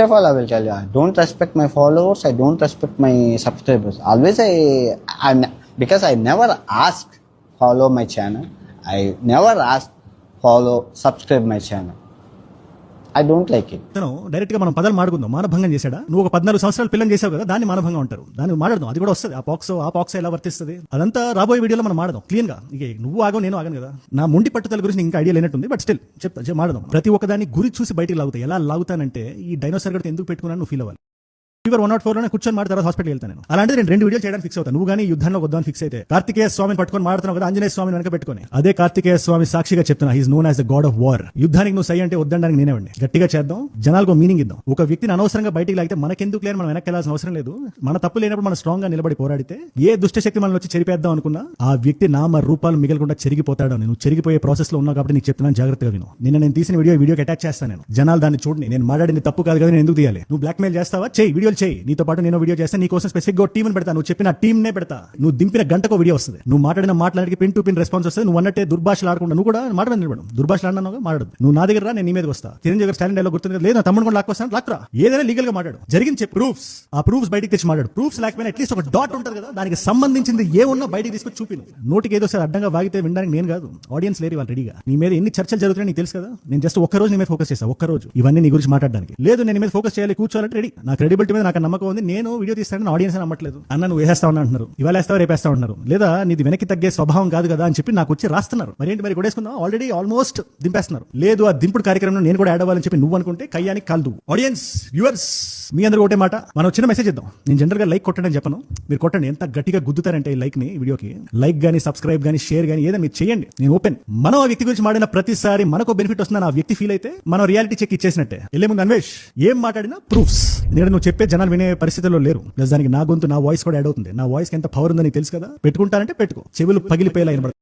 First of all, I will tell you, I don't respect my followers. I don't respect my subscribers. Always, because I never ask follow my channel. I never ask follow, subscribe my channel. I don't like it. Direct గా మనం పదాలు మాడుకుందాం. మానభంగం చేశాడా? నువ్వు ఒక 14 సంవత్సరాలు పిల్లని చేసావు కదా, దాన్ని మానభంగం అంటారు. దాన్ని మాట్లాడదాం, అది కూడా వస్తుంది. ఆ పాక్స్ ఎలా వర్తిస్తుంది అదంతా రాబోయే వీడియోలో మనం మాడదాం క్లీన్ గా. ఇక నువ్వు ఆగో నేను ఆగను కదా. నా మొండి పట్టుదల గురించి ఇంకా ఐడియా లేనట్టుంది, బట్ స్టిల్ చెప్తా మాడదాం. ప్రతి ఒక్కదాన్ని గురి చూసి బయటికి లాగుతాయి. ఎలా లాగుతానంటే ఈ డైనోసార్ గడితే ఎందుకు పెట్టుకున్నాను నువ్వు ఫీల్ అవ్వాలి. ఫీవర్ 104 లోనే కూర్చొని మాట తర్వాత హాస్పిటల్ వెళ్తాను నేను. అలాంటి నేను 2 వీడియోలు చేయడానికి ఫిక్స్ అవుతాను. నువ్వు కానీ యుద్ధంలో వద్దాని ఫిక్స్ అయితే కార్తికేయ స్వామిని పట్టుకొని మాడుతున్నావు కదా, ఆంజనేయ స్వామిని వెనక పెట్టుకొని. అదే కార్తికేయ స్వామి సాక్షిగా చెప్తున్నా, he's known as the God of war. యుద్ధానికి నువ్వు సై అంటే వద్దడానికి నేనేవండి. గట్టిగా చేద్దాం, జనాలకు మీనింగ్ ఇద్దాం. ఒక వ్యక్తిని అనవసరంగా బయటికి లాగితే మనకెందుకు లేని మనం వెనక్కి వెళ్ళాల్సిన అవసరం లేదు. మన తప్పు లేనప్పుడు మనం స్ట్రాంగ్ గా నిలబడి పోరాడితే ఏ దుష్టశక్తి మనల్ని వచ్చి చెరిపేద్దాం అనుకున్నా ఆ వ్యక్తి నామ రూపాలు మిగలకుండా చెరిగిపోతాడు. నేను చెరిగిపోయే ప్రాసెస్ లో ఉన్నా కాబట్టి నీకు చెప్తున్నాను, జాగ్రత్తగా విను. నేను తీసిన వీడియోకి అటాచ్ చేస్తాను నేను. జనాలు దాన్ని చూడండి. నేను మాట్లాడింది తప్పు కాదు కదా, నేను ఎందుకు తీయాలి? నువ్వు బ్లాక్ మెయిల్ చేస్తావా? చేయి, వీడియోలు చేయి. నీతో పాటు నేను వీడియో చేస్తే నీ కోసం స్పెసిఫిక్ గా టీమ్ పెడతా. నువ్వు చెప్పిన టీమ్ నే పెడతా. నువ్వు దింపిన గంటకో వీడియో వస్తుంది. నువ్వు మాట్లాడిన మాట్లాడికి పిన్ టు పిన్ రెస్పాన్స్ వస్తుంది. నువ్వు అన్నట్టే దుర్భాషలు ఆడకుండా నువ్వు కూడా మాట మీద నిలబడు. దుర్భాషలు ఆడినా మాట్లాడు. నువ్వు నా దగ్గర రా, నేను నీ మీదకి వస్తా. చిరంజీవి గారు స్టాలిన్ డైలాగ్ గుర్తుంది, లేదు నా తమ్ముడు కూడా లాక్కొస్తాను, లాక్రా. ఏదైనా లీగల్ గా మాట్లాడు, జరిగింది చెప్పు, ప్రూఫ్స్. ఆ ప్రూఫ్స్ బయటికి తెచ్చి మాట్లాడు. ప్రూఫ్స్ లేకపోయినా అట్లీస్ట్ ఒక డాట్ ఉంటుంది కదా, దానికి సంబంధించింది ఏమున్నా బయటికి తీసుకొచ్చి చూపిను. నోటికి ఏదో సార్ అడ్డంగా వాగితే వినడానికి నేను కాదు, ఆడియన్స్ లేరు వాళ్ళు రెడీగా. నీ మీద ఎన్ని చర్చలు జరుగుతున్నాయి నీకు తెలుసు కదా. నేను జస్ట్ ఒక్కరోజు నీ మీద ఫోకస్ చేస్తా, ఒక్కరోజు ఇవన్నీ నీ గురించి మాట్లాడడానికి. లేదు నేను నీ మీద ఫోకస్ చేయాలి, కూర్చోవాలంటే రెడీ. నా క్రెడిబిలిటీ మీద నాకు నమ్మకం ఉంది. నేను వీడియో తీస్తానని ఆడియన్స్ నమ్మట్లేదు. అన్న నువ్వు వేసేస్తావు అంటున్నారు, ఇవాళ వేస్తావు రేపేస్తావు అంటున్నారు. లేదా నీది వెనక్కి తగ్గే స్వభావం కాదు కదా అని చెప్పి నాకు వచ్చి రాస్తున్నారు. మరి ఏంటి మరి కొడేసుకుందాం, ఆల్రెడీ ఆల్మోస్ట్ దింపేస్తున్నారు. లేదు ఆ దింపుడు కార్యక్రమంలో నేను కూడా యాడ్ అవ్వాలని చెప్పి నువ్వు అనుకుంటే కయ్యానికి కాల్దు. ఆడియన్స్, వ్యూవర్స్, మీ అందరూ ఒకటే మాట, మనం చిన్న మెసేజ్ ఇద్దాం. నేను జనరల్ గా లైక్ కొట్టండి చెప్పను, మీరు కొట్టండి. ఎంత గట్టిగా గుద్దుతారంటే ఈ లైక్ ని, వీడియోకి లైక్ గానీ సబ్స్క్రైబ్ గానీ షేర్ గానీ ఏదైనా మీరు చేయండి. నేను ఓపెన్. మనం ఆ వ్యక్తి గురించి మాడిన ప్రతిసారి మనకు బెనిఫిట్ వస్తుందని ఆ వ్యక్తి ఫీల్ అయితే మనం రియాలిటీ చెక్ ఇచ్చేసినట్టే. వెళ్ళే ముందు అన్వేష్ ఏం మాట్లాడినా ప్రూఫ్స్. ఎందుకంటే నువ్వు చెప్పే జనాలు వినే పరిస్థితుల్లో లేరు. ప్లస్ దానికి నా గొంతు, నా వాయిస్ కూడా యాడ్ అవుతుంది. నా వాయిస్ కి ఎంత పవర్ ఉందో నీకు తెలుసు కదా. పెట్టుకుంటానంటే పెట్టుకో, చెవులు పగిలిపోయేలా వినబడతాయి.